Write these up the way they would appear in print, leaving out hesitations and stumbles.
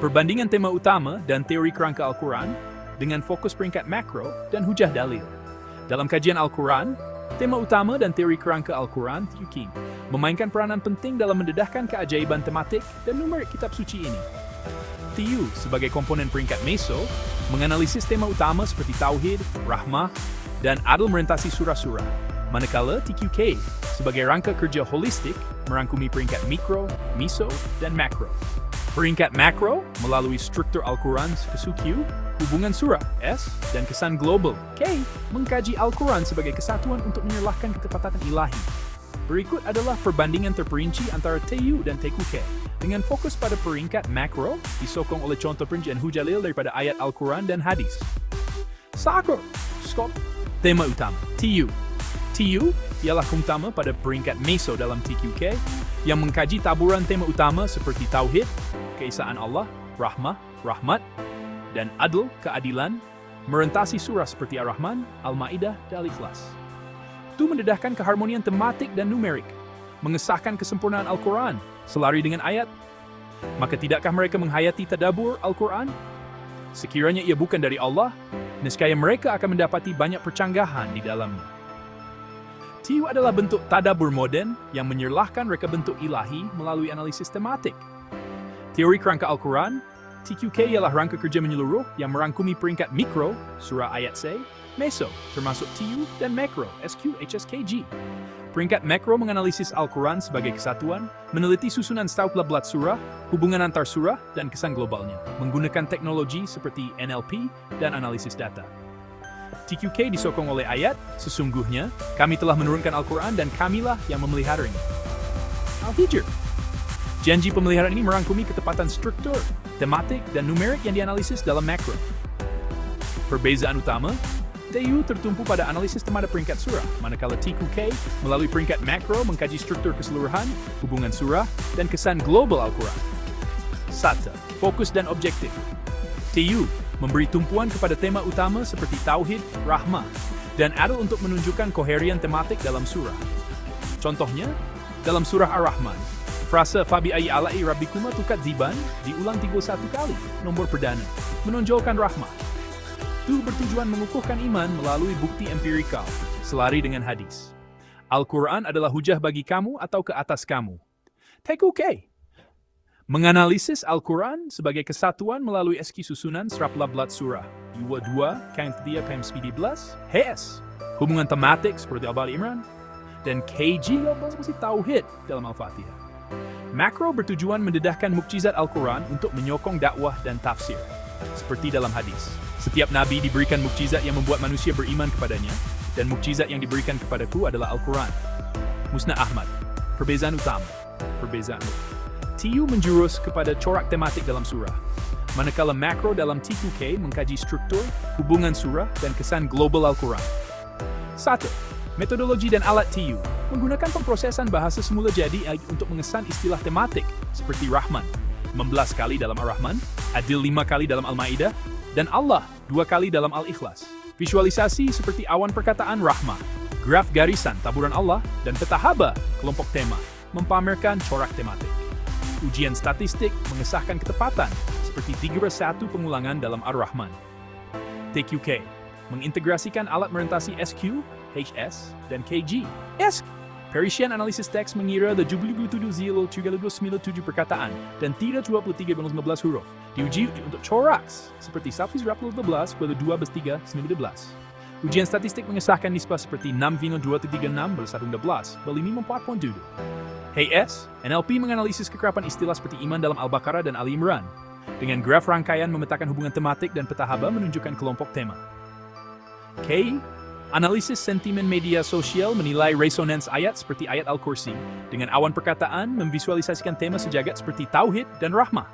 Perbandingan tema utama dan teori kerangka Al-Quran dengan fokus peringkat makro dan hujah dalil. Dalam kajian Al-Quran, tema utama dan teori kerangka Al-Quran (TUK) memainkan peranan penting dalam mendedahkan keajaiban tematik dan numerik kitab suci ini. TU sebagai komponen peringkat meso menganalisis tema utama seperti tauhid, rahmah, dan adil merentasi surah-surah. Manakala TQK sebagai rangka kerja holistik merangkumi peringkat mikro, meso, dan makro. Peringkat makro melalui struktur Al-Quran ke Q, hubungan surah S, dan kesan global K mengkaji Al-Quran sebagai kesatuan untuk menyerlahkan ketepatan ilahi. Berikut adalah perbandingan terperinci antara TU dan TQK dengan fokus pada peringkat makro disokong oleh contoh perincian hujalil daripada ayat Al-Quran dan hadis. Sakor, skop, tema utama TU. TU ialah utama pada peringkat meso dalam TQK yang mengkaji taburan tema utama seperti tauhid, keesaan Allah, rahmah, rahmat, dan adl, keadilan, merentasi surah seperti Ar-Rahman, Al-Ma'idah, dan Al-Ikhlas. Itu mendedahkan keharmonian tematik dan numerik, mengesahkan kesempurnaan Al-Quran, selari dengan ayat. Maka tidakkah mereka menghayati tadabbur Al-Quran? Sekiranya ia bukan dari Allah, nescaya mereka akan mendapati banyak percanggahan di dalamnya. TU adalah bentuk tadabbur modern yang menyerlahkan reka bentuk ilahi melalui analisis tematik. Teori kerangka Al-Quran, TQK ialah rangka kerja menyeluruh yang merangkumi peringkat mikro, surah ayat C, meso, termasuk TU, dan makro, SQ, HSKG. Peringkat makro menganalisis Al-Quran sebagai kesatuan, meneliti susunan setiap surah, hubungan antar surah, dan kesan globalnya, menggunakan teknologi seperti NLP dan analisis data. TQK disokong oleh ayat, sesungguhnya kami telah menurunkan Al-Quran dan kamilah yang memeliharanya. Al-Hijr. Janji pemeliharaan ini merangkumi ketepatan struktur, tematik, dan numerik yang dianalisis dalam makro. Perbezaan utama, TU tertumpu pada analisis temada peringkat surah, manakala TQK melalui peringkat makro mengkaji struktur keseluruhan, hubungan surah, dan kesan global Al-Quran. 1. Fokus dan objektif. TU memberi tumpuan kepada tema utama seperti tauhid, rahmah, dan adil untuk menunjukkan koherian tematik dalam surah. Contohnya, dalam surah Ar-Rahman, frasa Fabi ayyi ala'i rabbikuma tukadziban diulang 31 kali, nomor perdana, menonjolkan rahmah. Itu bertujuan mengukuhkan iman melalui bukti empirikal, selari dengan hadis. Al-Quran adalah hujah bagi kamu atau ke atas kamu. TQK menganalisis Al-Quran sebagai kesatuan melalui eski susunan serap-lablat surah. Yuwa 2, Kain 3, Pem 11, HS, hubungan tematik seperti Al-Bali Imran, dan KG seperti Tauhid dalam Al-Fatihah. Makro bertujuan mendedahkan mukjizat Al-Quran untuk menyokong dakwah dan tafsir. Seperti dalam hadis, setiap nabi diberikan mukjizat yang membuat manusia beriman kepadanya, dan mukjizat yang diberikan kepadaku adalah Al-Quran. Musnad Ahmad. Perbezaan utama. Perbezaan TU menjurus kepada corak tematik dalam surah, manakala makro dalam TQK mengkaji struktur, hubungan surah, dan kesan global Al-Quran. 1. Metodologi dan alat TU menggunakan pemrosesan bahasa semula jadi untuk mengesan istilah tematik seperti Rahman, 16 kali dalam Ar-Rahman, Adil 5 kali dalam Al-Ma'idah, dan Allah 2 kali dalam Al-Ikhlas. Visualisasi seperti awan perkataan rahmah, graf garisan taburan Allah, dan peta haba kelompok tema mempamerkan corak tematik. Ujian statistik mengesahkan ketepatan seperti 31 pengulangan dalam Ar-Rahman. TQK mengintegrasikan alat merentasi SQ, HS, dan KG. SQ Perisian analisis teks mengira 77,397 perkataan dan 323,15 huruf. Diuji untuk coraks seperti Safis 12, 2, 3, 19. Ujian statistik mengesahkan nisbah seperti 6,236 bersatu 11, belimi 4.7. HS, NLP menganalisis kekerapan istilah seperti iman dalam Al-Baqarah dan Ali Imran. Dengan graf rangkaian memetakan hubungan tematik dan peta haba menunjukkan kelompok tema. K, analisis sentimen media sosial menilai resonans ayat seperti ayat Al-Kursi. Dengan awan perkataan memvisualisasikan tema sejagat seperti tauhid dan rahmah.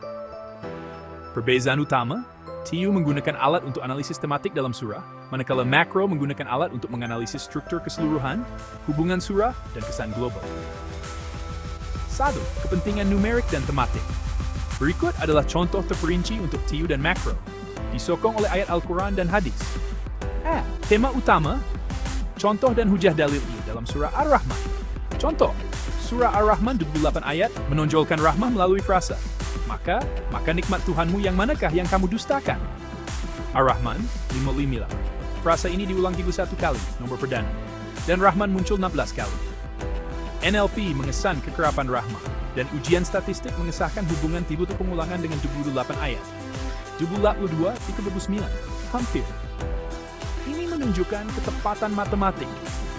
Perbezaan utama, TU menggunakan alat untuk analisis tematik dalam surah, manakala makro menggunakan alat untuk menganalisis struktur keseluruhan, hubungan surah, dan kesan global. 1. Kepentingan numerik dan tematik. Berikut adalah contoh terperinci untuk TU dan makro, disokong oleh ayat Al-Quran dan hadis. Tema utama, contoh dan hujah dalil ini dalam surah Ar-Rahman. Contoh, surah Ar-Rahman 28 ayat menonjolkan rahmah melalui frasa Maka nikmat Tuhanmu yang manakah yang kamu dustakan? Ar-Rahman 55. Frasa ini diulang 31 kali, nomor perdana. Dan Rahman muncul 16 kali. NLP mengesan kekerapan Rahman, dan ujian statistik mengesahkan hubungan tiba pengulangan dengan 78 ayat. 72, 39, hampir. Ini menunjukkan ketepatan matematik.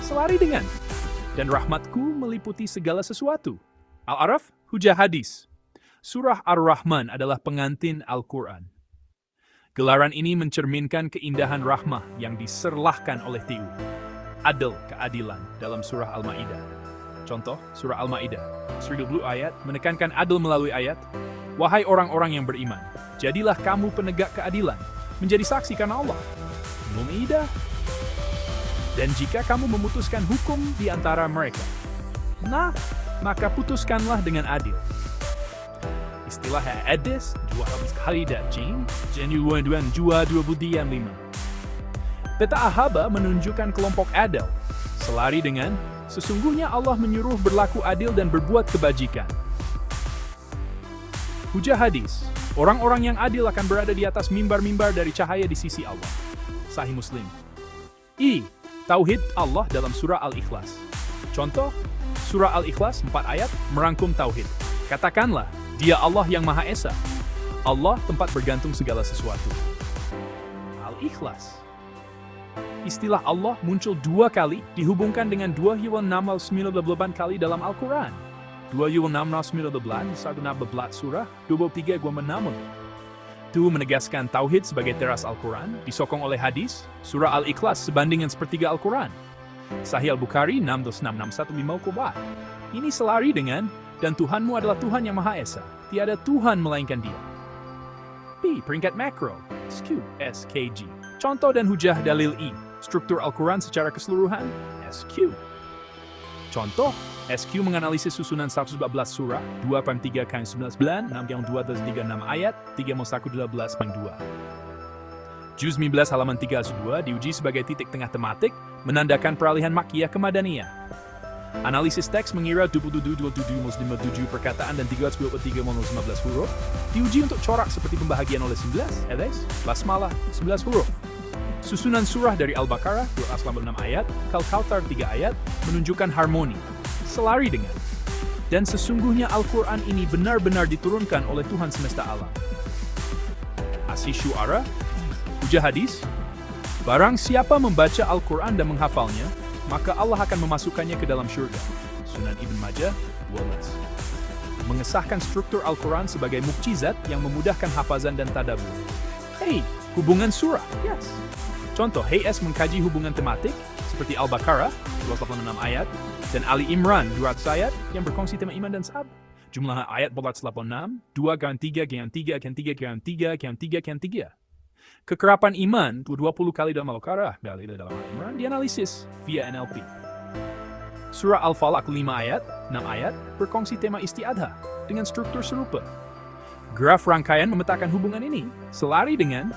Selari dengan, dan rahmatku meliputi segala sesuatu. Al-Araf, hujah hadis. Surah Ar-Rahman adalah pengantin Al-Quran. Gelaran ini mencerminkan keindahan rahmah yang diserlahkan oleh Tiu. Adil, keadilan, dalam surah Al-Ma'idah. Contoh, surah Al-Ma'idah, 120 ayat, menekankan adil melalui ayat, wahai orang-orang yang beriman, jadilah kamu penegak keadilan, menjadi saksi karena Allah. Al-Ma'idah. Dan jika kamu memutuskan hukum di antara mereka, nah, maka putuskanlah dengan adil. Istilah hadis, dua habis kali dacing, jenuan jua 25. Peta Ahaba menunjukkan kelompok adil, selari dengan, sesungguhnya Allah menyuruh berlaku adil dan berbuat kebajikan. Hujah hadis, orang-orang yang adil akan berada di atas mimbar-mimbar dari cahaya di sisi Allah. Sahih Muslim. Tauhid Allah dalam surah Al-Ikhlas. Contoh, surah Al-Ikhlas 4 ayat merangkum tauhid. Katakanlah, Dia Allah yang Maha Esa. Allah tempat bergantung segala sesuatu. Al-Ikhlas. Istilah Allah muncul 2 kali dihubungkan dengan 2,698 kali dalam Al-Quran. 2,698 satu nabelat surah 23,6. Itu menegaskan tauhid sebagai teras Al-Quran, disokong oleh hadis, surah Al-Ikhlas sebandingan sepertiga Al-Quran. Sahih Al-Bukhari 66615. Ini selari dengan, dan Tuhanmu adalah Tuhan yang Maha Esa, tiada Tuhan melainkan Dia. Peringkat makro, SKG. Contoh dan hujah dalil struktur Al-Quran secara keseluruhan, SQ. Contoh, SQ menganalisis susunan 114 surah, 2,3 kali 19, 6,236 ayat, 3,112,2. Juz 19 halaman 302 diuji sebagai titik tengah tematik, menandakan peralihan Makkiyah ke Madaniyah. Analisis teks mengira 27,27 perkataan dan 323,15 huruf, diuji untuk corak seperti pembahagian oleh 11, basmalah, 11 huruf. Susunan surah dari Al-Baqarah 286 ayat, Al-Kautsar 3 ayat, menunjukkan harmoni, selari dengan. Dan sesungguhnya Al-Quran ini benar-benar diturunkan oleh Tuhan semesta alam. Asy-Syu'ara, hujah hadis, barang siapa membaca Al-Quran dan menghafalnya, maka Allah akan memasukkannya ke dalam syurga. Sunan Ibn Majah 12. Mengesahkan struktur Al-Quran sebagai mukjizat yang memudahkan hafazan dan tadabbur. Hubungan surah, yes. Contoh, HS mengkaji hubungan tematik, seperti Al-Baqarah, 286 ayat, dan Ali Imran, 200 ayat, yang berkongsi tema iman dan sahabat. Jumlah ayat 486, 2 Kekerapan iman, 20 kali dalam Al-Baqarah, dalam Al-Imran, dianalisis via NLP. Surah Al-Falaq 5 ayat, 6 ayat, berkongsi tema isti'adha, dengan struktur serupa. Graf rangkaian memetakan hubungan ini, selari dengan,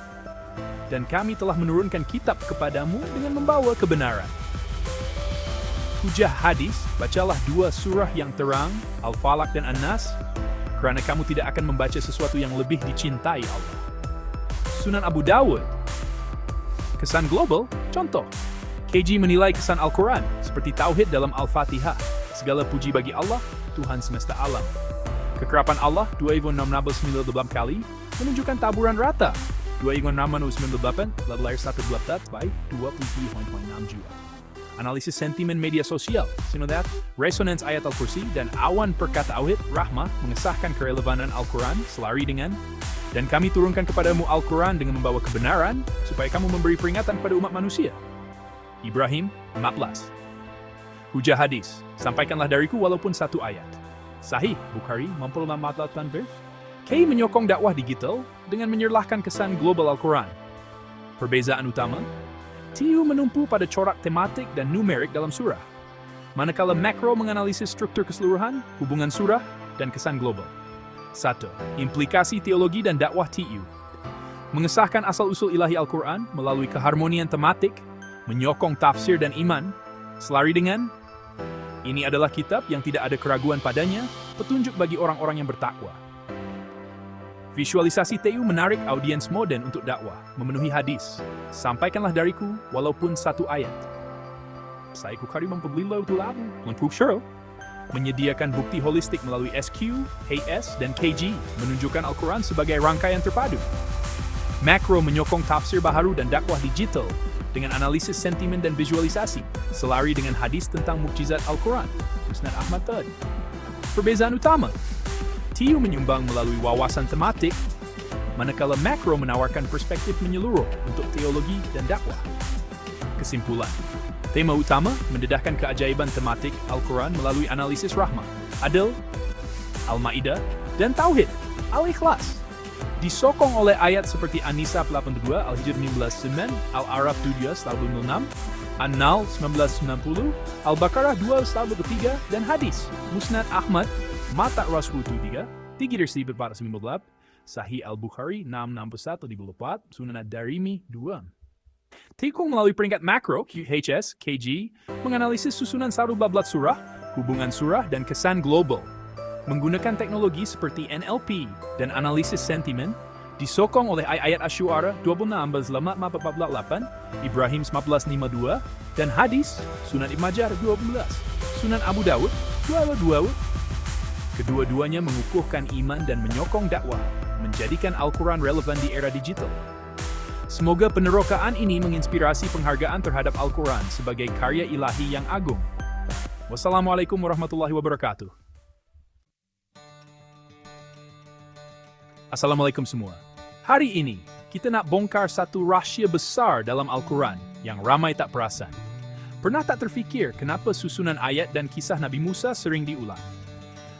dan kami telah menurunkan kitab kepadamu dengan membawa kebenaran. Hujah hadis, bacalah 2 surah yang terang, Al-Falaq dan An-Nas, kerana kamu tidak akan membaca sesuatu yang lebih dicintai Allah. Sunan Abu Dawud. Kesan global, contoh. KG menilai kesan Al-Quran, seperti Tauhid dalam Al-Fatihah, segala puji bagi Allah, Tuhan semesta alam. Kekerapan Allah 2,698 kali, menunjukkan taburan rata. 2,698, lahir 1 by 20.6 juta. Analisis sentimen media sosial, Sinodat, resonance ayat Al-Kursi, dan awan perkata tauhid, rahmah, mengesahkan kerelevanan Al-Quran, selari dengan, dan kami turunkan kepadamu Al-Quran dengan membawa kebenaran, supaya kamu memberi peringatan kepada umat manusia. Ibrahim 14. Hujah hadis, sampaikanlah dariku walaupun 1 ayat. Sahih, Bukhari 45 K menyokong dakwah digital dengan menyerlahkan kesan global Al-Quran. Perbezaan utama, TU menumpu pada corak tematik dan numerik dalam surah, manakala makro menganalisis struktur keseluruhan, hubungan surah, dan kesan global. 1. Implikasi teologi dan dakwah TU. Mengesahkan asal-usul ilahi Al-Quran melalui keharmonian tematik, menyokong tafsir dan iman, selari dengan, ini adalah kitab yang tidak ada keraguan padanya, petunjuk bagi orang-orang yang bertakwa. Visualisasi TU menarik audiens moden untuk dakwah, memenuhi hadis. Sampaikanlah dariku, walaupun satu ayat. Saya kukari mempelilo itu labu, lengkuk syurul. Menyediakan bukti holistik melalui SQ, HS, dan KG, menunjukkan Al-Quran sebagai rangkaian terpadu. Makro menyokong tafsir baharu dan dakwah digital, dengan analisis sentimen dan visualisasi, selari dengan hadis tentang mukjizat Al-Quran, Musnad Ahmad tadi. Perbezaan utama, TU menyumbang melalui wawasan tematik, manakala Makro menawarkan perspektif menyeluruh untuk teologi dan dakwah. Kesimpulan, tema utama mendedahkan keajaiban tematik Al-Quran melalui analisis rahmah, adil, Al-Ma'idah, dan Tauhid, Al-Ikhlas. Disokong oleh ayat seperti An-Nisa 82, Al-Hijr 19, Al-Araf 7, An-Nahl 1990, Al-Baqarah 2, dan hadis Musnad Ahmad, Mata Rasul 3, 3.498, Sahih Al-Bukhari 661 Sunan Ad-Darimi 2. Tikung melalui peringkat makro, QHS, KG, menganalisis susunan 14 surah, hubungan surah, dan kesan global. Menggunakan teknologi seperti NLP dan analisis sentimen, disokong oleh ayat Asy-Syu'ara 26:48, Ibrahim 19:52, dan hadis Sunan Ibnu Majah 12, Sunan Abu Dawud 22. Kedua-duanya mengukuhkan iman dan menyokong dakwah, menjadikan Al-Quran relevan di era digital. Semoga penerokaan ini menginspirasi penghargaan terhadap Al-Quran sebagai karya ilahi yang agung. Wassalamualaikum warahmatullahi wabarakatuh. Assalamualaikum semua. Hari ini, kita nak bongkar satu rahsia besar dalam Al-Quran yang ramai tak perasan. Pernah tak terfikir kenapa susunan ayat dan kisah Nabi Musa sering diulang?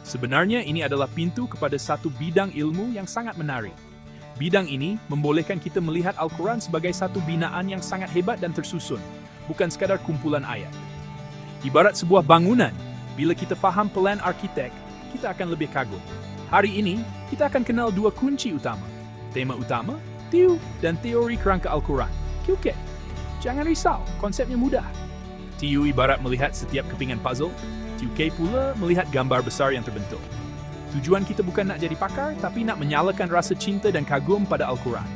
Sebenarnya ini adalah pintu kepada satu bidang ilmu yang sangat menarik. Bidang ini membolehkan kita melihat Al-Quran sebagai satu binaan yang sangat hebat dan tersusun, bukan sekadar kumpulan ayat. Ibarat sebuah bangunan, bila kita faham pelan arkitek, kita akan lebih kagum. Hari ini, kita akan kenal dua kunci utama. Tema utama, TU, dan teori kerangka Al-Quran, QK. Jangan risau, konsepnya mudah. TU ibarat melihat setiap kepingan puzzle, QK pula melihat gambar besar yang terbentuk. Tujuan kita bukan nak jadi pakar, tapi nak menyalakan rasa cinta dan kagum pada Al-Quran.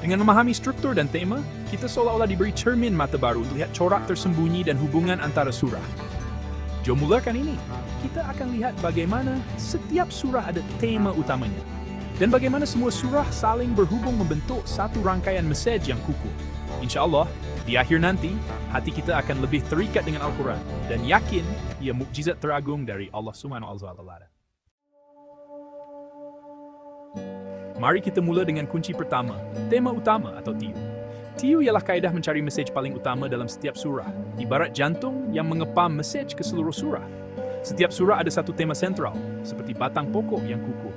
Dengan memahami struktur dan tema, kita seolah-olah diberi cermin mata baru untuk lihat corak tersembunyi dan hubungan antara surah. Jom mulakan ini. Kita akan lihat bagaimana setiap surah ada tema utamanya, dan bagaimana semua surah saling berhubung membentuk satu rangkaian mesej yang kukuh. InsyaAllah, di akhir nanti, hati kita akan lebih terikat dengan Al-Quran dan yakin ia mukjizat teragung dari Allah Subhanahu wa Ta'ala. Mari kita mula dengan kunci pertama, tema utama atau TU. TU ialah kaedah mencari mesej paling utama dalam setiap surah, ibarat jantung yang mengepam mesej ke seluruh surah. Setiap surah ada satu tema sentral, seperti batang pokok yang kukuh.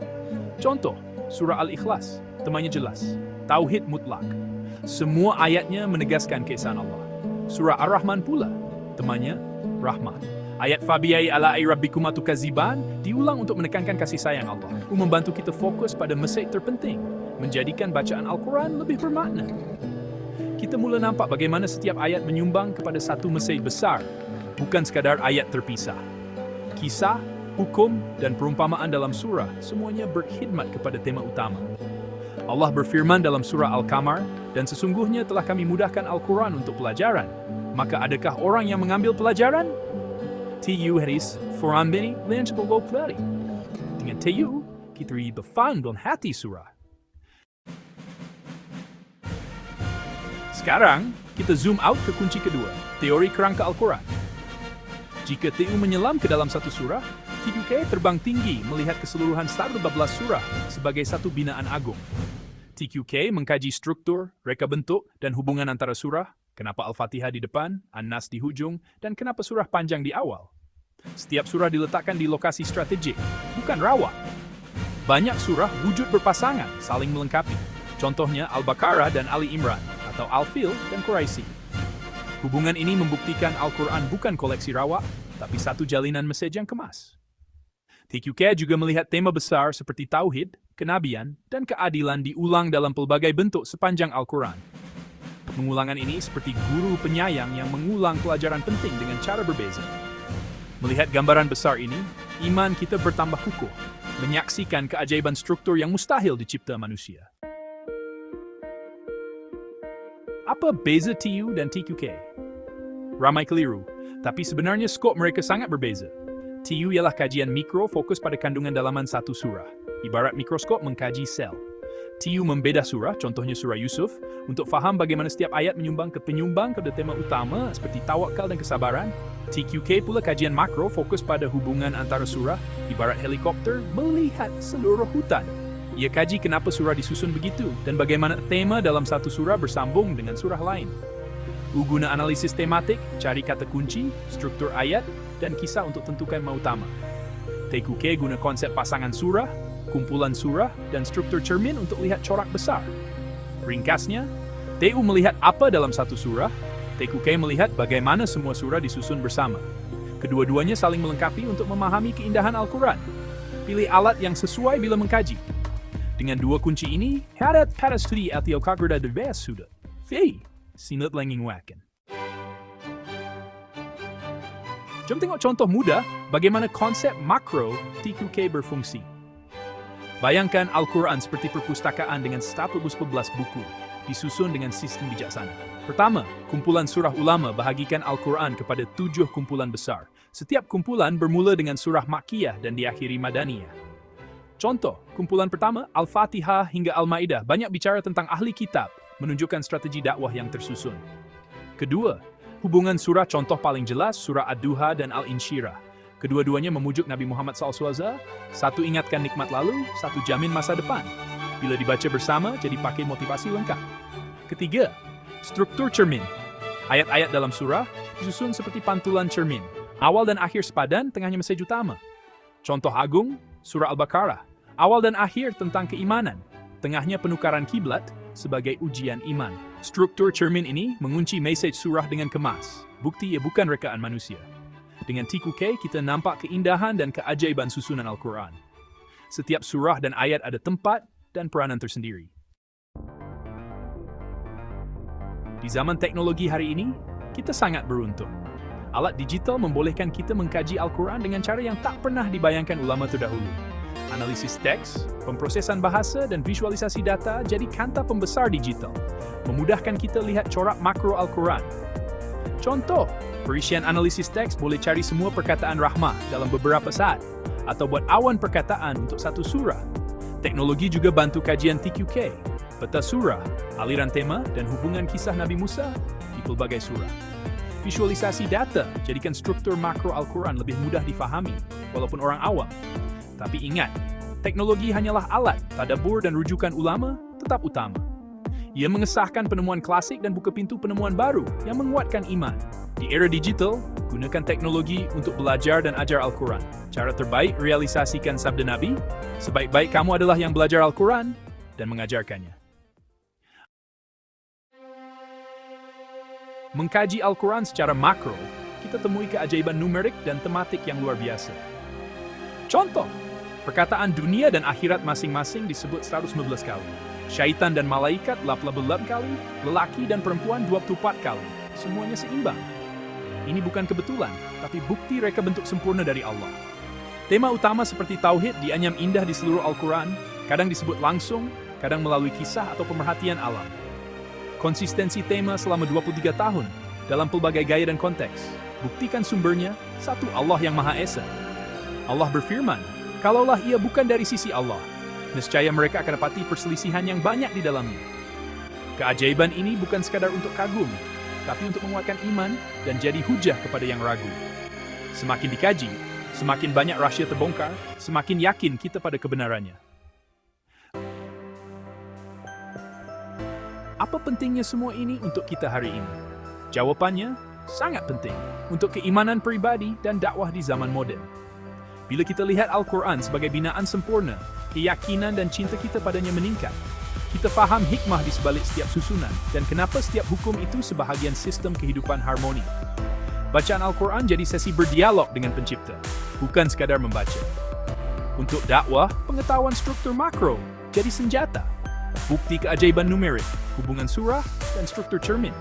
Contoh, surah Al-Ikhlas, temanya jelas, Tauhid mutlak. Semua ayatnya menegaskan keesaan Allah. Surah Ar-Rahman pula, temanya Rahmah. Ayat Fabi'ai ala'i rabbikuma tukaziban diulang untuk menekankan kasih sayang Allah, untuk membantu kita fokus pada mesej terpenting, menjadikan bacaan Al-Quran lebih bermakna. Kita mula nampak bagaimana setiap ayat menyumbang kepada satu mesej besar, bukan sekadar ayat terpisah. Kisah, hukum, dan perumpamaan dalam surah semuanya berkhidmat kepada tema utama. Allah berfirman dalam surah Al-Qamar, dan sesungguhnya telah kami mudahkan Al-Quran untuk pelajaran. Maka adakah orang yang mengambil pelajaran? TU hadis Furan bini lain sepuluh pelari. Dengan TU, kita berfaham dalam hati surah. Sekarang, kita zoom out ke kunci kedua, teori kerangka Al-Quran. Jika TU menyelam ke dalam satu surah, TQK terbang tinggi melihat keseluruhan 14 surah sebagai satu binaan agung. TQK mengkaji struktur, reka bentuk, dan hubungan antara surah, kenapa Al-Fatihah di depan, An-Nas di hujung, dan kenapa surah panjang di awal. Setiap surah diletakkan di lokasi strategik, bukan rawa. Banyak surah wujud berpasangan, saling melengkapi. Contohnya Al-Baqarah dan Ali Imran, atau Al-Fil dan Quraisy. Hubungan ini membuktikan Al-Quran bukan koleksi rawa, tapi satu jalinan mesej yang kemas. TQK juga melihat tema besar seperti Tauhid, kenabian, dan keadilan diulang dalam pelbagai bentuk sepanjang Al-Quran. Pengulangan ini seperti guru penyayang yang mengulang pelajaran penting dengan cara berbeza. Melihat gambaran besar ini, iman kita bertambah kukuh. menyaksikan keajaiban struktur yang mustahil dicipta manusia. Apa beza TU dan TQK? Ramai keliru, tapi sebenarnya skop mereka sangat berbeza. TU ialah kajian mikro fokus pada kandungan dalaman satu surah, ibarat mikroskop mengkaji sel. TU membedah surah, contohnya surah Yusuf, untuk faham bagaimana setiap ayat menyumbang kepada tema utama seperti tawakal dan kesabaran. TQK pula kajian makro fokus pada hubungan antara surah, ibarat helikopter melihat seluruh hutan. Ia kaji kenapa surah disusun begitu dan bagaimana tema dalam satu surah bersambung dengan surah lain. U guna analisis tematik, cari kata kunci, struktur ayat, dan kisah untuk tentukan tema utama. TQK guna konsep pasangan surah, kumpulan surah, dan struktur cermin untuk lihat corak besar. Ringkasnya, TU melihat apa dalam satu surah, TQK melihat bagaimana semua surah disusun bersama. Kedua-duanya saling melengkapi untuk memahami keindahan Al-Quran. Pilih alat yang sesuai bila mengkaji. Dengan dua kunci ini, hadap pada studi atau kagrada derbes sudah. Sinut langing waken. Jom tengok contoh mudah bagaimana konsep makro TQK berfungsi. Bayangkan Al-Quran seperti perpustakaan dengan 11 buku, disusun dengan sistem bijaksana. Pertama, kumpulan surah ulama bahagikan Al-Quran kepada 7 kumpulan besar. Setiap kumpulan bermula dengan surah Makkiyah dan diakhiri Madaniyah. Contoh, kumpulan pertama, Al-Fatihah hingga Al-Maidah banyak bicara tentang ahli kitab, menunjukkan strategi dakwah yang tersusun. Kedua, hubungan surah contoh paling jelas surah Ad-Duha dan Al-Insyirah. Kedua-duanya memujuk Nabi Muhammad SAW, satu ingatkan nikmat lalu, satu jamin masa depan. Bila dibaca bersama, jadi pakai motivasi lengkap. Ketiga, struktur cermin. Ayat-ayat dalam surah disusun seperti pantulan cermin. Awal dan akhir sepadan, tengahnya mesej utama. Contoh agung, surah Al-Baqarah. Awal dan akhir tentang keimanan. Tengahnya penukaran kiblat sebagai ujian iman. Struktur cermin ini mengunci mesej surah dengan kemas. Bukti ia bukan rekaan manusia. Dengan TQK, kita nampak keindahan dan keajaiban susunan Al-Quran. Setiap surah dan ayat ada tempat dan peranan tersendiri. Di zaman teknologi hari ini, kita sangat beruntung. Alat digital membolehkan kita mengkaji Al-Quran dengan cara yang tak pernah dibayangkan ulama terdahulu. Analisis teks, pemprosesan bahasa, dan visualisasi data jadi kanta pembesar digital, memudahkan kita lihat corak makro Al-Quran. Contoh, perisian analisis teks boleh cari semua perkataan rahmah dalam beberapa saat, atau buat awan perkataan untuk satu surah. Teknologi juga bantu kajian TQK, peta surah, aliran tema, dan hubungan kisah Nabi Musa di pelbagai surah. Visualisasi data jadikan struktur makro Al-Quran lebih mudah difahami, walaupun orang awam. Tapi ingat, teknologi hanyalah alat, tadabbur dan rujukan ulama tetap utama. Ia mengesahkan penemuan klasik dan buka pintu penemuan baru yang menguatkan iman. Di era digital, gunakan teknologi untuk belajar dan ajar Al-Quran. Cara terbaik realisasikan sabda Nabi, sebaik-baik kamu adalah yang belajar Al-Quran dan mengajarkannya. Mengkaji Al-Quran secara makro, kita temui keajaiban numerik dan tematik yang luar biasa. Contoh, perkataan dunia dan akhirat masing-masing disebut 115 kali. Syaitan dan malaikat 88 kali, lelaki dan perempuan 24 kali. Semuanya seimbang. Ini bukan kebetulan, tapi bukti reka bentuk sempurna dari Allah. Tema utama seperti tauhid dianyam indah di seluruh Al-Quran, kadang disebut langsung, kadang melalui kisah atau pemerhatian alam. Konsistensi tema selama 23 tahun, dalam pelbagai gaya dan konteks. Buktikan sumbernya, satu Allah yang Maha Esa. Allah berfirman, kalaulah ia bukan dari sisi Allah, nescaya mereka akan dapati perselisihan yang banyak di dalamnya. Keajaiban ini bukan sekadar untuk kagum, tapi untuk menguatkan iman dan jadi hujah kepada yang ragu. Semakin dikaji, semakin banyak rahsia terbongkar, semakin yakin kita pada kebenarannya. Apa pentingnya semua ini untuk kita hari ini? Jawabannya, sangat penting untuk keimanan pribadi dan dakwah di zaman moden. Bila kita lihat Al-Quran sebagai binaan sempurna, keyakinan dan cinta kita padanya meningkat. Kita faham hikmah di sebalik setiap susunan dan kenapa setiap hukum itu sebahagian sistem kehidupan harmoni. Bacaan Al-Quran jadi sesi berdialog dengan pencipta, bukan sekadar membaca. Untuk dakwah, pengetahuan struktur makro jadi senjata. Bukti keajaiban numerik, hubungan surah, dan struktur cermin.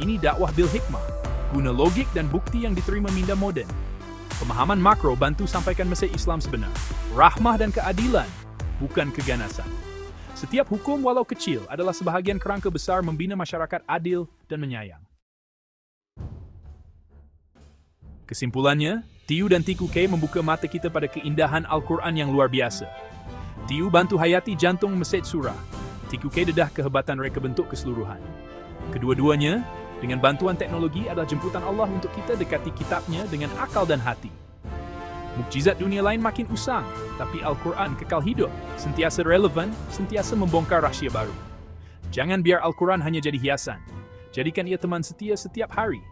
Ini dakwah bil hikmah, guna logik dan bukti yang diterima minda moden. Pemahaman makro bantu sampaikan mesej Islam sebenar. Rahmah dan keadilan, bukan keganasan. Setiap hukum walau kecil adalah sebahagian kerangka besar membina masyarakat adil dan menyayang. Kesimpulannya, Tiu dan Tiku K membuka mata kita pada keindahan Al-Quran yang luar biasa. Tiu bantu hayati jantung mesej surah. Tiku K dedah kehebatan reka bentuk keseluruhan. Kedua-duanya, dengan bantuan teknologi adalah jemputan Allah untuk kita dekati kitabnya dengan akal dan hati. Mukjizat dunia lain makin usang, tapi Al-Quran kekal hidup, sentiasa relevan, sentiasa membongkar rahsia baru. Jangan biar Al-Quran hanya jadi hiasan. Jadikan ia teman setia setiap hari.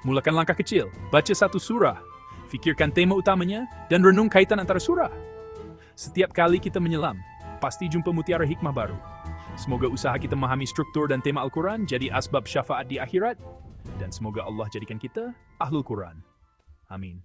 Mulakan langkah kecil, baca satu surah, fikirkan tema utamanya, dan renung kaitan antara surah. Setiap kali kita menyelam, pasti jumpa mutiara hikmah baru. Semoga usaha kita memahami struktur dan tema Al-Quran jadi asbab syafaat di akhirat, dan semoga Allah jadikan kita Ahlul Quran. Amin.